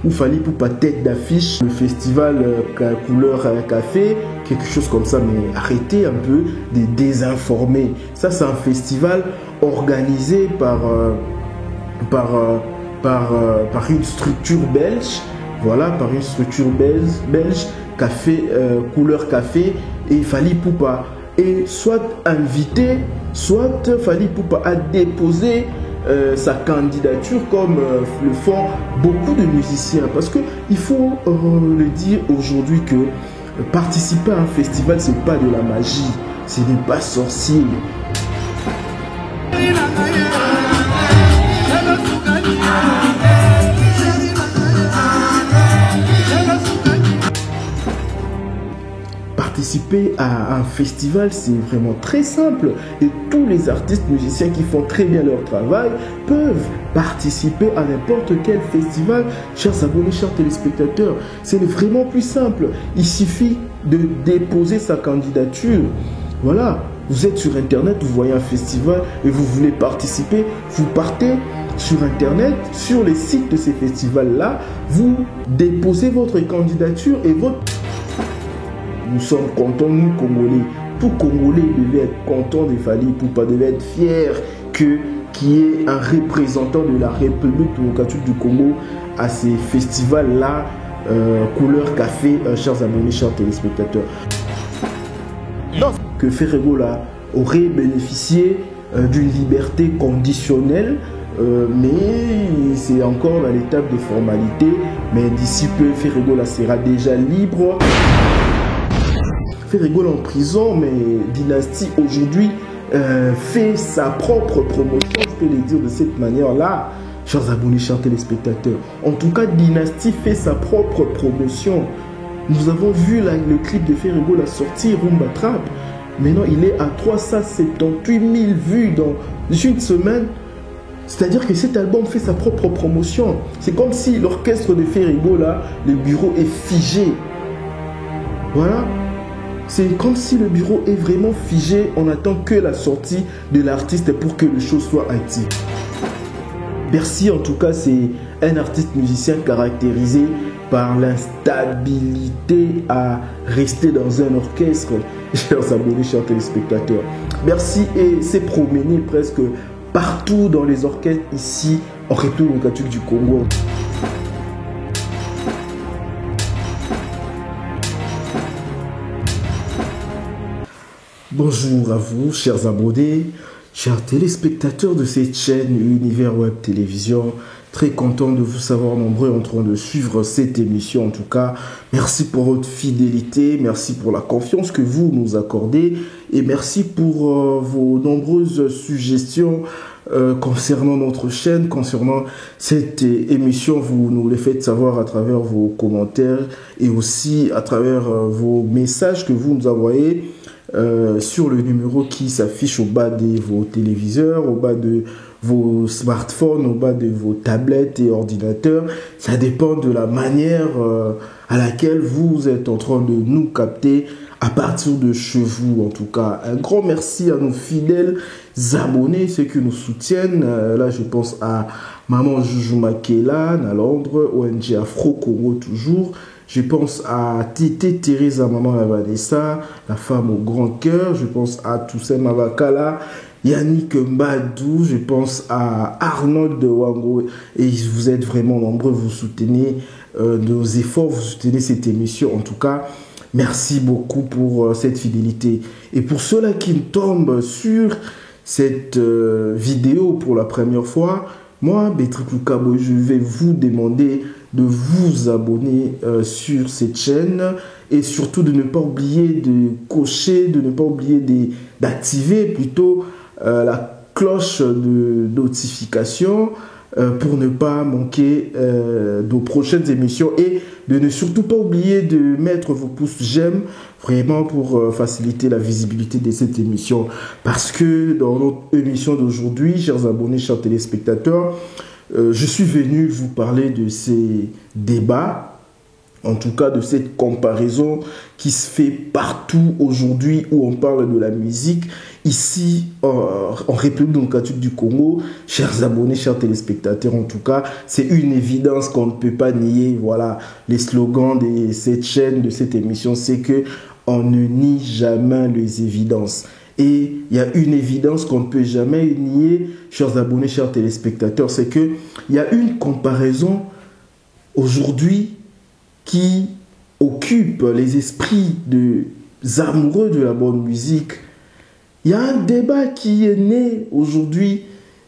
ou Fally Ipupa tête d'affiche, le festival couleur café, quelque chose comme ça, mais arrêtez un peu de désinformer. Ça, c'est un festival organisé par une structure belge, voilà, par une structure belge, café, couleur café, et Fally Ipupa est soit invité, soit Fally Ipupa a déposé sa candidature comme le font beaucoup de musiciens. Parce qu'il faut le dire aujourd'hui que participer à un festival, c'est pas de la magie, ce n'est pas sorcier. Participer à un festival, c'est vraiment très simple et tous les artistes musiciens qui font très bien leur travail peuvent participer à n'importe quel festival. Chers abonnés, chers téléspectateurs, c'est vraiment plus simple. Il suffit de déposer sa candidature. Voilà, vous êtes sur internet, vous voyez un festival et vous voulez participer, vous partez sur internet, sur les sites de ces festivals-là, vous déposez votre candidature et votre... Nous sommes contents, nous Congolais. Tout Congolais devait être content de Fally Ipupa, devait être fier qu'il y ait un représentant de la République démocratique du Congo à ces festivals-là, couleur café, chers abonnés, chers téléspectateurs. Donc, que Ferrego là aurait bénéficié d'une liberté conditionnelle, mais c'est encore à l'étape de formalité. Mais d'ici peu, Ferrego là sera déjà libre. Ferrego en prison, mais Dynasty aujourd'hui fait sa propre promotion, je peux le dire de cette manière-là, chers abonnés, chers téléspectateurs. En tout cas, Dynasty fait sa propre promotion. Nous avons vu là, le clip de Ferrego la sortie, Rumba Trap. Maintenant, il est à 378 000 vues dans une semaine. C'est-à-dire que cet album fait sa propre promotion. C'est comme si l'orchestre de Ferrego là, le bureau est figé. Voilà. C'est comme si le bureau est vraiment figé. On attend que la sortie de l'artiste pour que les choses soient actives. Bercy, en tout cas, c'est un artiste musicien caractérisé par l'instabilité à rester dans un orchestre. Chers abonnés, chers téléspectateurs, Bercy s'est promené presque partout dans les orchestres ici en République démocratique du Congo. Bonjour à vous, chers abonnés, chers téléspectateurs de cette chaîne Univers Web Télévision. Très content de vous savoir nombreux en train de suivre cette émission. En tout cas, merci pour votre fidélité, merci pour la confiance que vous nous accordez et merci pour vos nombreuses suggestions concernant notre chaîne, concernant cette émission. Vous nous les faites savoir à travers vos commentaires et aussi à travers vos messages que vous nous envoyez sur le numéro qui s'affiche au bas de vos téléviseurs, au bas de vos smartphones, au bas de vos tablettes et ordinateurs. Ça dépend de la manière à laquelle vous êtes en train de nous capter à partir de chez vous. En tout cas, un grand merci à nos fidèles abonnés, ceux qui nous soutiennent. Là, je pense à Maman Joujou Makela, à Londres, ONG Afro Congo toujours. Je pense à Tité Teresa, Maman la Vanessa, la femme au grand cœur. Je pense à Toussaint Mavakala, Yannick Mbadou. Je pense à Arnold de Wango. Et vous êtes vraiment nombreux, vous soutenez nos efforts, vous soutenez cette émission. En tout cas, merci beaucoup pour cette fidélité. Et pour ceux-là qui me tombent sur cette vidéo pour la première fois, moi, Bétrick Lukabo, je vais vous demander de vous abonner sur cette chaîne et surtout de ne pas oublier de cocher, de ne pas oublier d'activer plutôt la cloche de notification pour ne pas manquer nos prochaines émissions et de ne surtout pas oublier de mettre vos pouces j'aime vraiment pour faciliter la visibilité de cette émission, parce que dans notre émission d'aujourd'hui, chers abonnés, chers téléspectateurs, je suis venu vous parler de ces débats en tout cas de cette comparaison qui se fait partout aujourd'hui où on parle de la musique. Ici, en République démocratique du Congo, chers abonnés, chers téléspectateurs, en tout cas, c'est une évidence qu'on ne peut pas nier. Voilà, les slogans de cette chaîne, de cette émission, c'est que on ne nie jamais les évidences. Et il y a une évidence qu'on ne peut jamais nier, chers abonnés, chers téléspectateurs, c'est qu'il y a une comparaison aujourd'hui qui occupe les esprits des amoureux de la bonne musique. Il y a un débat qui est né aujourd'hui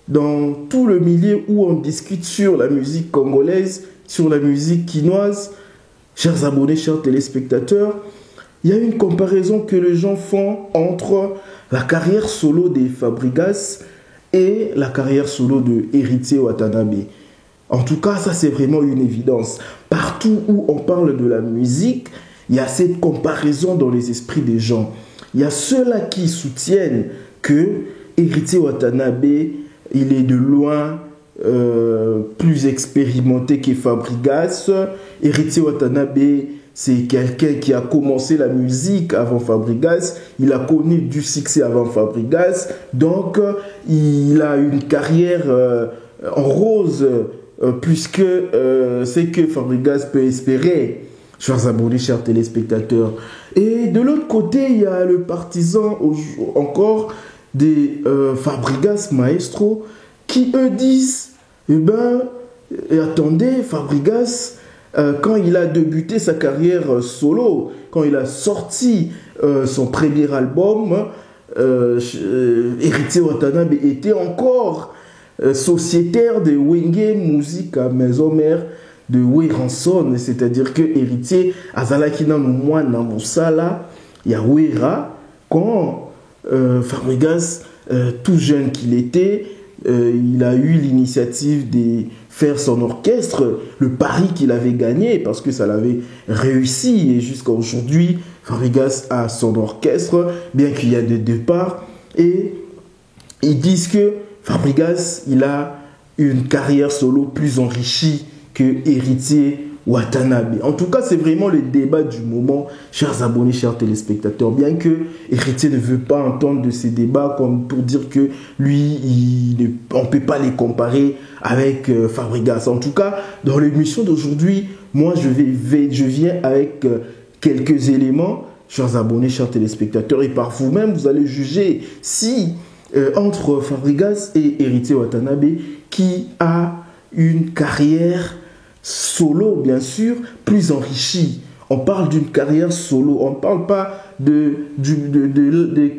dans tout le milieu où on discute sur la musique congolaise, sur la musique quinoise. Chers abonnés, chers téléspectateurs, il y a une comparaison que les gens font entre la carrière solo des Fabregas et la carrière solo de Héritier Watanabe. En tout cas, ça c'est vraiment une évidence. Partout où on parle de la musique, il y a cette comparaison dans les esprits des gens. Il y a ceux-là qui soutiennent que Héritier Watanabe, il est de loin plus expérimenté que Fabregas. Héritier Watanabe, c'est quelqu'un qui a commencé la musique avant Fabregas. Il a connu du succès avant Fabregas. Donc, il a une carrière en rose plus que ce que Fabregas peut espérer. Chers abonnés, chers téléspectateurs. Et de l'autre côté, il y a le partisan encore des Fabregas Maestro qui eux disent, eh ben, attendez, Fabregas, quand il a débuté sa carrière solo, quand il a sorti son premier album, Héritier Watanabe était encore sociétaire de Wenge Musique à Maison Mère de Weranson, c'est-à-dire que Héritier azalaki na mwana mosala ya Wera quand Fabregas, tout jeune qu'il était, il a eu l'initiative de faire son orchestre, le pari qu'il avait gagné parce que ça l'avait réussi et jusqu'à aujourd'hui Fabregas a son orchestre bien qu'il y a des départs et ils disent que Fabregas il a une carrière solo plus enrichie que Héritier Watanabe. En tout cas, c'est vraiment le débat du moment, chers abonnés, chers téléspectateurs. Bien que Héritier ne veut pas entendre de ces débats comme pour dire que lui, on ne peut pas les comparer avec Fabregas. En tout cas, dans l'émission d'aujourd'hui, moi, je viens avec quelques éléments, chers abonnés, chers téléspectateurs, et par vous-même, vous allez juger si entre Fabregas et Héritier Watanabe, qui a une carrière solo, bien sûr, plus enrichie. On parle d'une carrière solo. On ne parle pas de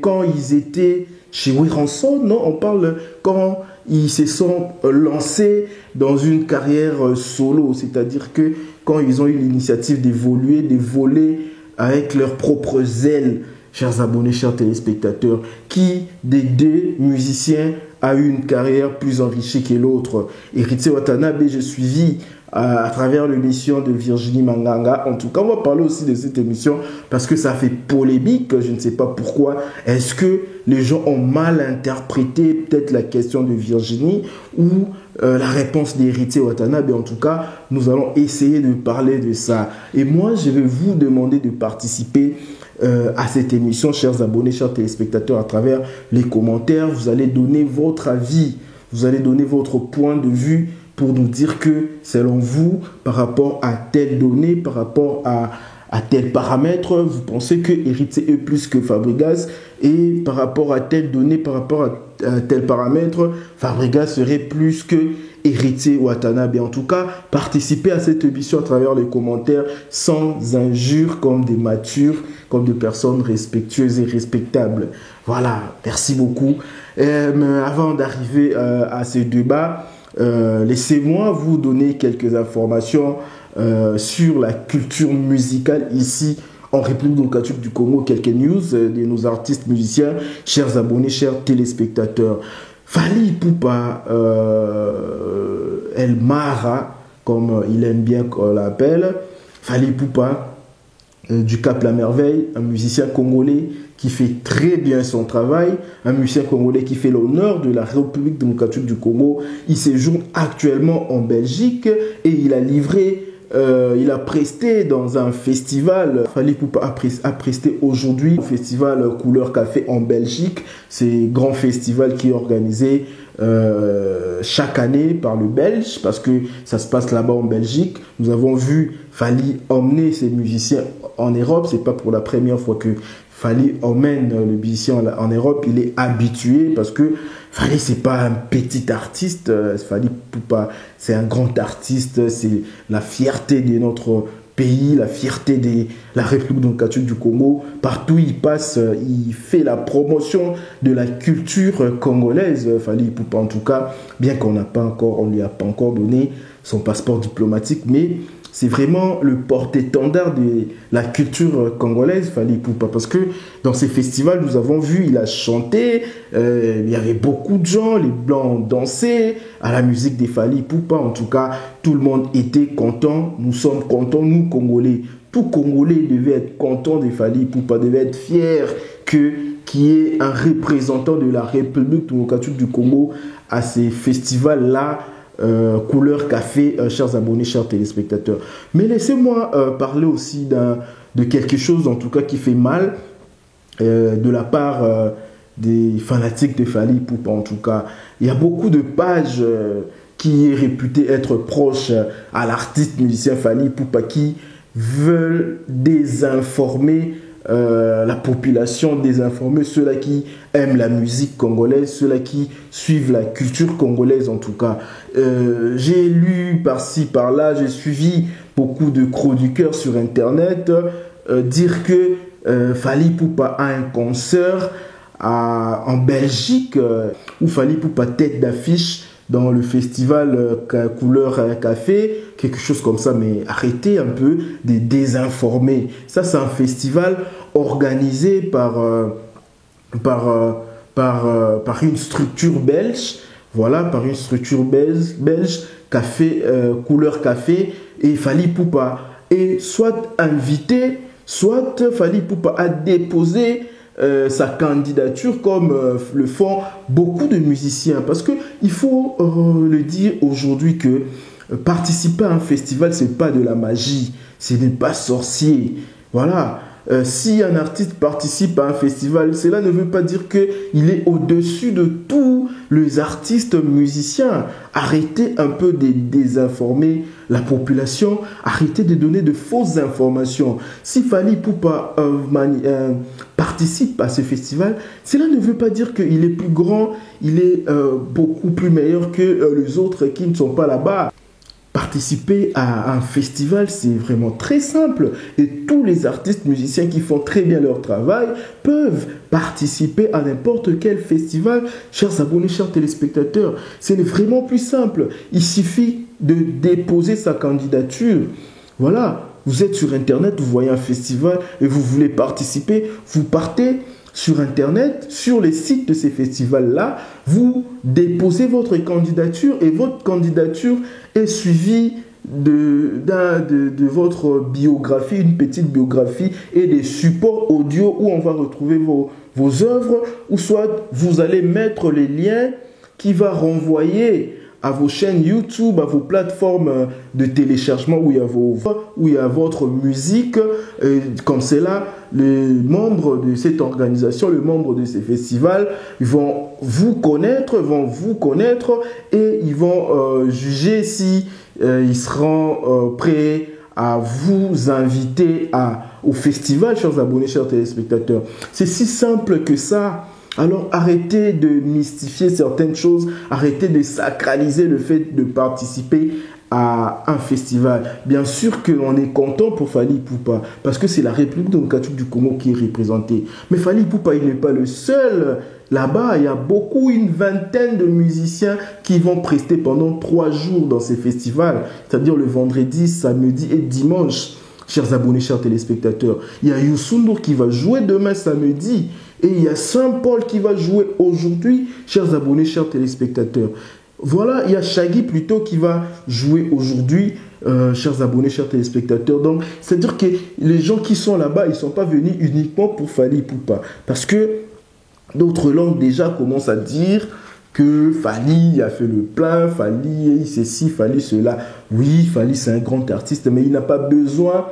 quand ils étaient chez Weranson, non. On parle quand ils se sont lancés dans une carrière solo. C'est-à-dire que quand ils ont eu l'initiative d'évoluer, de voler avec leurs propres ailes. Chers abonnés, chers téléspectateurs, qui des deux musiciens a eu une carrière plus enrichie que l'autre? Héritier Watanabe, j'ai suivi à travers l'émission de Virginie Manganga. En tout cas, on va parler aussi de cette émission parce que ça fait polémique. Je ne sais pas pourquoi. Est-ce que les gens ont mal interprété peut-être la question de Virginie ou la réponse d'Héritier Watanabe? En tout cas, nous allons essayer de parler de ça. Et moi, je vais vous demander de participer à cette émission, chers abonnés, chers téléspectateurs, à travers les commentaires. Vous allez donner votre avis, vous allez donner votre point de vue pour nous dire que, selon vous, par rapport à telle donnée, par rapport à tel paramètre, vous pensez que Héritier est plus que Fabregas, et par rapport à telle donnée, par rapport à tel paramètre, Fabregas serait plus que Héritier Watanabe. En tout cas, participez à cette émission à travers les commentaires sans injures, comme des matures, comme des personnes respectueuses et respectables. Voilà, merci beaucoup. Avant d'arriver à ce débat, laissez-moi vous donner quelques informations sur la culture musicale ici en République démocratique du Congo. Quelques news de nos artistes musiciens, chers abonnés, chers téléspectateurs. Fally Ipupa, El Mara, comme il aime bien qu'on l'appelle, Fally Ipupa, du Cap La Merveille, un musicien congolais qui fait très bien son travail, un musicien congolais qui fait l'honneur de la République démocratique du Congo. Il séjourne actuellement en Belgique et il a livré il a presté dans un festival. Fally Ipupa a presté aujourd'hui au festival Couleur Café en Belgique. C'est un grand festival qui est organisé chaque année par le Belge, parce que ça se passe là-bas en Belgique. Nous avons vu Fally emmener ses musiciens en Europe. C'est pas pour la première fois que Fally emmène le musicien en Europe. Il est habitué, parce que Fally, c'est pas un petit artiste. Fally Ipupa, c'est un grand artiste. C'est la fierté de notre pays, la fierté de la République démocratique du Congo. Partout où il passe, il fait la promotion de la culture congolaise. Fally Ipupa, en tout cas, bien qu'on ne lui a pas encore donné son passeport diplomatique, mais c'est vraiment le porte-étendard de la culture congolaise, Fally Ipupa. Parce que dans ces festivals, nous avons vu, il a chanté, il y avait beaucoup de gens, les Blancs ont dansé à la musique de Fally Ipupa. En tout cas, tout le monde était content. Nous sommes contents, nous, Congolais. Tout Congolais devait être content de Fally Ipupa, devait être fier qu'il y ait un représentant de la République démocratique du Congo à ces festivals-là. Couleur Café, chers abonnés, chers téléspectateurs. Mais laissez-moi parler aussi de quelque chose, en tout cas, qui fait mal de la part des fanatiques de Fally Ipupa. En tout cas, il y a beaucoup de pages qui est réputées être proches à l'artiste musicien Fally Ipupa, qui veulent désinformer la population, désinformer ceux-là qui aiment la musique congolaise, ceux-là qui suivent la culture congolaise. En tout cas, j'ai lu par-ci par-là, j'ai suivi beaucoup de chroniqueurs sur internet dire que Fally Ipupa a un concert en Belgique où Fally Ipupa tête d'affiche dans le festival Couleur Café, quelque chose comme ça. Mais arrêtez un peu de désinformer. Ça, c'est un festival organisé par une structure belge. Voilà, par une structure belge café, Couleur Café, et Fally Ipupa est soit invité, soit Fally Ipupa a déposé sa candidature, comme le font beaucoup de musiciens. Parce qu'il faut le dire aujourd'hui que participer à un festival, ce n'est pas de la magie, ce n'est pas sorcier. Voilà. Si un artiste participe à un festival, cela ne veut pas dire qu'il est au-dessus de tous les artistes musiciens. Arrêtez un peu de désinformer la population, arrêtez de donner de fausses informations. Si Fally Ipupa participe à ce festival, cela ne veut pas dire qu'il est plus grand, il est beaucoup plus meilleur que les autres qui ne sont pas là-bas. Participer à un festival, c'est vraiment très simple, et tous les artistes musiciens qui font très bien leur travail peuvent participer à n'importe quel festival. Chers abonnés, chers téléspectateurs, c'est vraiment plus simple. Il suffit de déposer sa candidature. Voilà, vous êtes sur internet, vous voyez un festival et vous voulez participer, vous partez sur internet, sur les sites de ces festivals-là, vous déposez votre candidature, et votre candidature est suivie de votre biographie, une petite biographie et des supports audio où on va retrouver vos œuvres, ou soit vous allez mettre les liens qui vont renvoyer à vos chaînes YouTube, à vos plateformes de téléchargement où il y a votre musique. Comme c'est là, les membres de cette organisation, les membres de ces festivals, ils vont vous connaître, et ils vont juger si ils seront prêts à vous inviter au festival, chers abonnés, chers téléspectateurs. C'est si simple que ça. Alors arrêtez de mystifier certaines choses, arrêtez de sacraliser le fait de participer à un festival. Bien sûr qu'on est content pour Fally Ipupa, parce que c'est la République démocratique du Congo qui est représentée. Mais Fally Ipupa, il n'est pas le seul. Là-bas, il y a une vingtaine de musiciens qui vont prester pendant 3 jours dans ces festivals, c'est-à-dire le vendredi, samedi et dimanche. Chers abonnés, chers téléspectateurs, il y a Youssou N'Dour qui va jouer demain samedi, et il y a Saint-Paul qui va jouer aujourd'hui, chers abonnés, chers téléspectateurs. Voilà, il y a Shaggy plutôt qui va jouer aujourd'hui, chers abonnés, chers téléspectateurs. Donc, c'est-à-dire que les gens qui sont là-bas, ils ne sont pas venus uniquement pour Fally Ipupa. Parce que d'autres langues déjà commencent à dire que Fally a fait le plein, Fally ceci, Fally cela. Oui, Fally c'est un grand artiste, mais il n'a pas besoin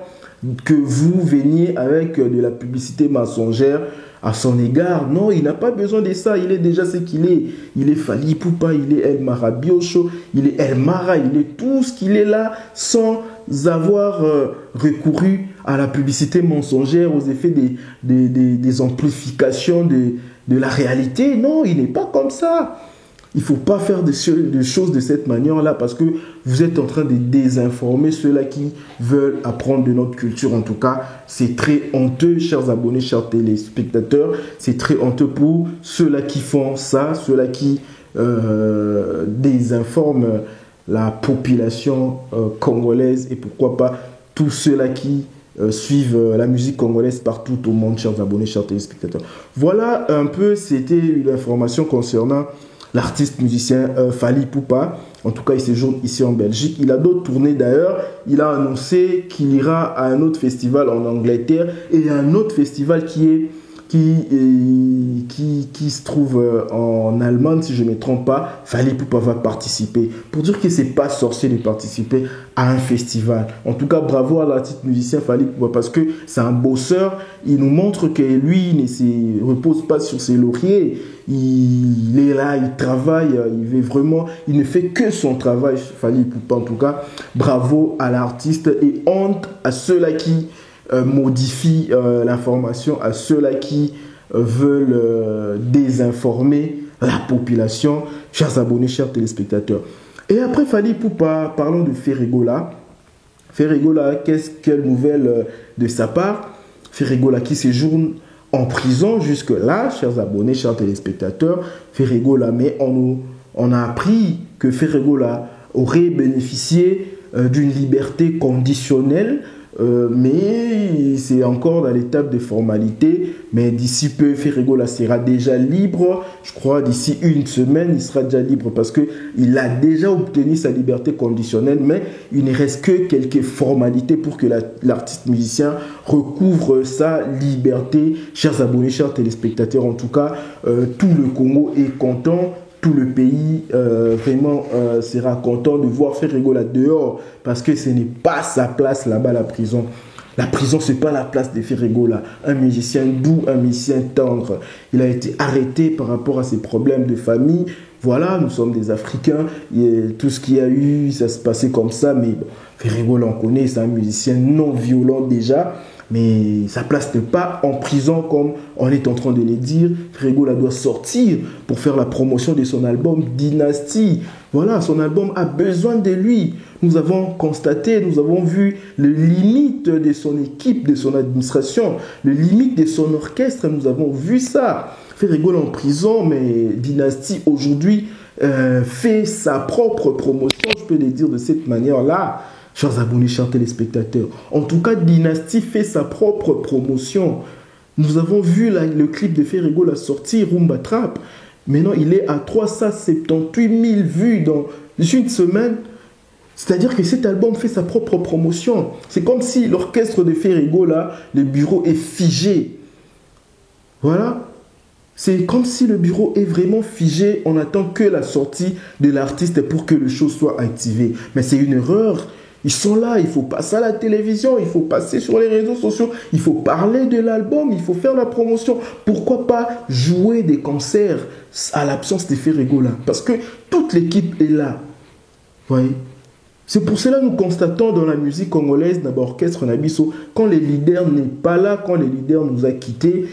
que vous veniez avec de la publicité mensongère à son égard. Non, il n'a pas besoin de ça. Il est déjà ce qu'il est. Il est Fally Ipupa, il est El Marabiocho, il est El Mara, il est tout ce qu'il est là sans avoir recouru à la publicité mensongère, aux effets des amplifications de la réalité. Non, il n'est pas comme ça. Il ne faut pas faire des choses de cette manière-là parce que vous êtes en train de désinformer ceux-là qui veulent apprendre de notre culture. En tout cas, c'est très honteux, chers abonnés, chers téléspectateurs. C'est très honteux pour ceux-là qui font ça, ceux-là qui désinforment la population congolaise et pourquoi pas tous ceux-là qui suivent la musique congolaise partout au monde, chers abonnés, chers téléspectateurs. Voilà un peu, c'était une information concernant l'artiste musicien Fally Ipupa. En tout cas, il séjourne ici en Belgique. Il a d'autres tournées d'ailleurs. Il a annoncé qu'il ira à un autre festival en Angleterre et un autre festival qui se trouve en Allemagne, si je ne me trompe pas. Fally Ipupa va participer. Pour dire que c'est pas sorcier de participer à un festival. En tout cas, bravo à l'artiste musicien Fally Ipupa parce que c'est un bosseur. Il nous montre que lui ne se repose pas sur ses lauriers. Il est là, il travaille, il ne fait que son travail, Fally Ipupa. En tout cas, bravo à l'artiste et honte à ceux-là qui modifient l'information, à ceux-là qui veulent désinformer la population, chers abonnés, chers téléspectateurs. Et après Fally Ipupa, parlons de Ferregola. Ferregola, quelle nouvelle de sa part? Ferregola qui séjourne en prison jusque-là, chers abonnés, chers téléspectateurs. Ferregola, mais on a appris que Ferregola aurait bénéficié d'une liberté conditionnelle, mais c'est encore dans l'étape de formalité. Mais d'ici peu, Ferregola sera déjà libre. Je crois d'ici une semaine, il sera déjà libre parce qu'il a déjà obtenu sa liberté conditionnelle. Mais il ne reste que quelques formalités pour que l'artiste musicien recouvre sa liberté. Chers abonnés, chers téléspectateurs, en tout cas, tout le Congo est content. Tout le pays vraiment sera content de voir Ferregola dehors parce que ce n'est pas sa place là-bas, la prison. La prison, ce n'est pas la place de Ferregola. Un musicien doux, un musicien tendre. Il a été arrêté par rapport à ses problèmes de famille. Voilà, nous sommes des Africains. Et tout ce qu'il y a eu, ça se passait comme ça. Mais bon, Ferregola, on connaît, c'est un musicien non violent déjà. Mais sa place n'est pas en prison comme on est en train de le dire. Ferregola doit sortir pour faire la promotion de son album Dynastie. Voilà, son album a besoin de lui. Nous avons constaté, nous avons vu les limites de son équipe, de son administration, les limites de son orchestre. Nous avons vu ça. Ferregola en prison, mais Dynastie aujourd'hui fait sa propre promotion, je peux le dire de cette manière-là. Chers abonnés, chers téléspectateurs. En tout cas, Dynastie fait sa propre promotion. Nous avons vu le clip de Ferregola sortir, Rumba Trap. Maintenant, il est à 378 000 vues dans une semaine. C'est-à-dire que cet album fait sa propre promotion. C'est comme si l'orchestre de Ferregola, le bureau est figé. Voilà. C'est comme si le bureau est vraiment figé. On attend que la sortie de l'artiste pour que le show soit activé. Mais c'est une erreur. Ils sont là, il faut passer à la télévision, il faut passer sur les réseaux sociaux, il faut parler de l'album, il faut faire la promotion. Pourquoi pas jouer des concerts à l'absence de Ferregola? Parce que toute l'équipe est là. Vous voyez? C'est pour cela que nous constatons dans la musique congolaise, d'abord orchestre Nabiso, quand le leader n'est pas là, quand le leader nous a quittés,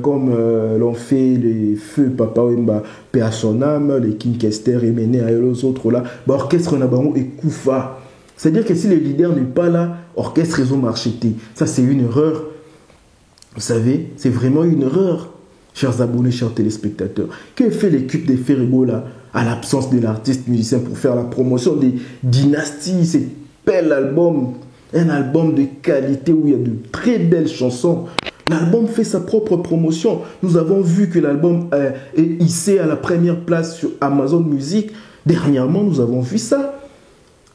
comme l'ont fait les feux Papa Wemba, paix à son âme, les King Kester, Emene, et les autres là, orchestre Nabango et Koufa. C'est-à-dire que si le leader n'est pas là, orchestre ils ont marcheté. Ça, c'est une erreur. Vous savez, c'est vraiment une erreur. Chers abonnés, chers téléspectateurs. Que fait l'équipe de Ferregola à l'absence de l'artiste musicien pour faire la promotion des Dynasties? C'est bel album. Un album de qualité où il y a de très belles chansons. L'album fait sa propre promotion. Nous avons vu que l'album est hissé à la première place sur Amazon Music. Dernièrement, nous avons vu ça.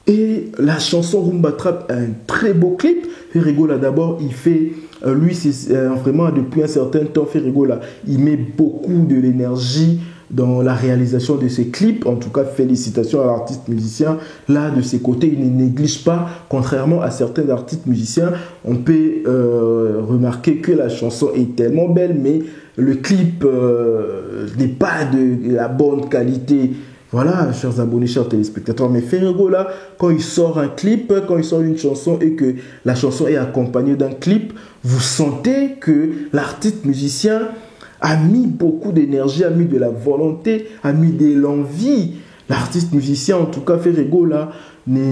Et la chanson Rumba Trap a un très beau clip. Ferregola d'abord, il fait, lui c'est vraiment depuis un certain temps, Ferregola, il met beaucoup de l'énergie dans la réalisation de ses clips. En tout cas, félicitations à l'artiste musicien. Là, de ses côtés, il ne néglige pas, contrairement à certains artistes musiciens. On peut remarquer que la chanson est tellement belle, mais le clip n'est pas de la bonne qualité. Voilà, chers abonnés, chers téléspectateurs, mais Ferrego, là, quand il sort un clip, quand il sort une chanson et que la chanson est accompagnée d'un clip, vous sentez que l'artiste musicien a mis beaucoup d'énergie, a mis de la volonté, a mis de l'envie. L'artiste musicien, en tout cas Ferrego, là, ne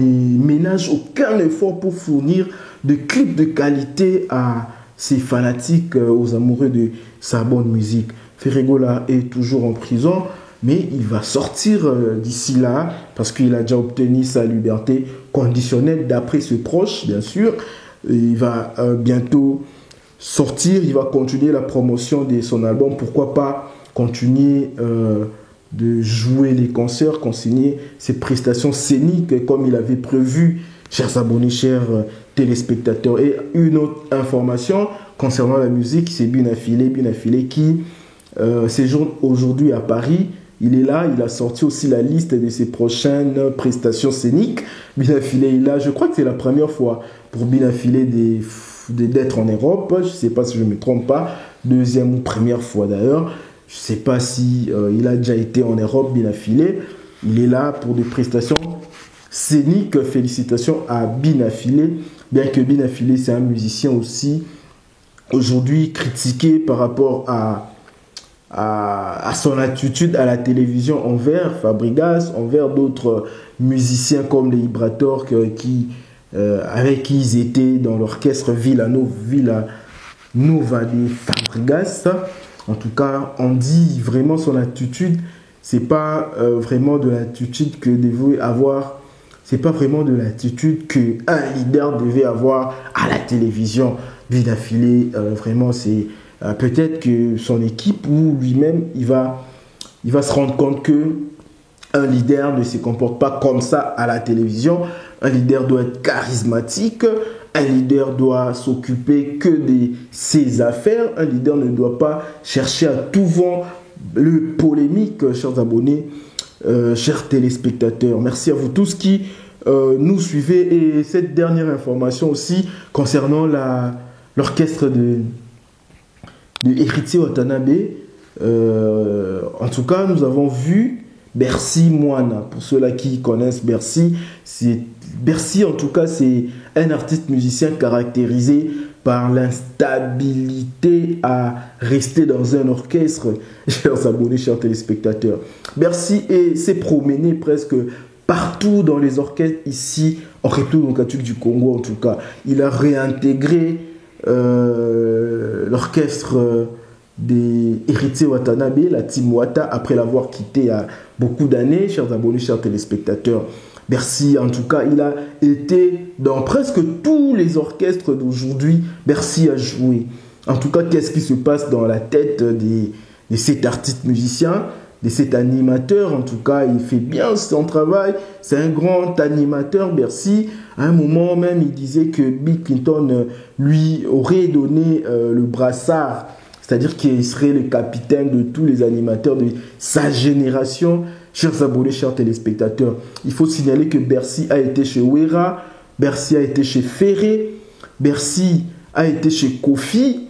ménage aucun effort pour fournir de clips de qualité à ses fanatiques, aux amoureux de sa bonne musique. Ferrego, là, est toujours en prison. Mais il va sortir d'ici là parce qu'il a déjà obtenu sa liberté conditionnelle d'après ses proches, bien sûr. Il va bientôt sortir, il va continuer la promotion de son album. Pourquoi pas continuer de jouer les concerts, continuer ses prestations scéniques comme il avait prévu, chers abonnés, chers téléspectateurs. Et une autre information concernant la musique, c'est Binafile qui séjourne aujourd'hui à Paris. Il est là, il a sorti aussi la liste de ses prochaines prestations scéniques. Binafile est là, je crois que c'est la première fois pour Binafile d'être en Europe. Je ne sais pas si je ne me trompe pas, deuxième ou première fois d'ailleurs. Je ne sais pas si il a déjà été en Europe, Binafile. Il est là pour des prestations scéniques. Félicitations à Binafile. Bien que Binafile, c'est un musicien aussi aujourd'hui critiqué par rapport à son attitude à la télévision envers Fabregas, envers d'autres musiciens comme les Vibrator avec qui ils étaient dans l'orchestre Villanova de Fabregas. En tout cas, on dit vraiment son attitude, c'est pas vraiment de l'attitude que devait avoir, c'est pas vraiment de l'attitude qu'un leader devait avoir à la télévision. Binafile, vraiment, c'est peut-être que son équipe ou lui-même, il va se rendre compte que un leader ne se comporte pas comme ça à la télévision. Un leader doit être charismatique. Un leader doit s'occuper que de ses affaires. Un leader ne doit pas chercher à tout vent le polémique, chers abonnés, chers téléspectateurs. Merci à vous tous qui nous suivez. Et cette dernière information aussi concernant l'orchestre de Héritier Watanabe. En tout cas, nous avons vu Bercy Moana. Pour ceux-là qui connaissent Bercy, Bercy, en tout cas, c'est un artiste musicien caractérisé par l'instabilité à rester dans un orchestre. Chers abonnés, chers téléspectateurs, Bercy s'est promené presque partout dans les orchestres ici en République démocratique du Congo. En tout cas, il a réintégré l'orchestre des Héritiers Watanabe, la Team Wata, après l'avoir quitté il y a beaucoup d'années. Chers abonnés, chers téléspectateurs, Bercy, en tout cas, il a été dans presque tous les orchestres d'aujourd'hui. Bercy a joué. En tout cas, qu'est-ce qui se passe dans la tête de cet artiste musicien, de cet animateur? En tout cas, il fait bien son travail. C'est un grand animateur, Bercy. À un moment même, il disait que Bill Clinton lui aurait donné le brassard, c'est-à-dire qu'il serait le capitaine de tous les animateurs de sa génération. Chers abonnés, chers téléspectateurs, il faut signaler que Bercy a été chez Wera, Bercy a été chez Ferré, Bercy a été chez Kofi,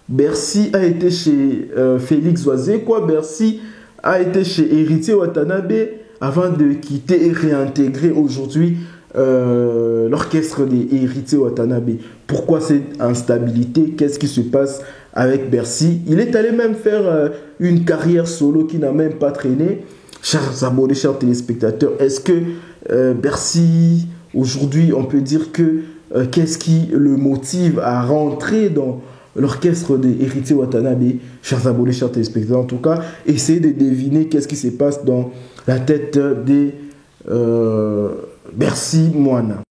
Bercy a été chez Félix Oazekwa, Bercy a été chez Héritier Watanabe avant de quitter et réintégrer aujourd'hui l'orchestre des Héritiers Watanabe. Pourquoi cette instabilité? Qu'est-ce qui se passe avec Bercy? Il est allé même faire une carrière solo qui n'a même pas traîné. Chers abonnés, chers téléspectateurs, est-ce que Bercy, aujourd'hui, on peut dire que qu'est-ce qui le motive à rentrer dans l'orchestre des Héritiers Watanabe? Chers abonnés, chers téléspectateurs, en tout cas, essayez de deviner qu'est-ce qui se passe dans la tête des Bercy Moana.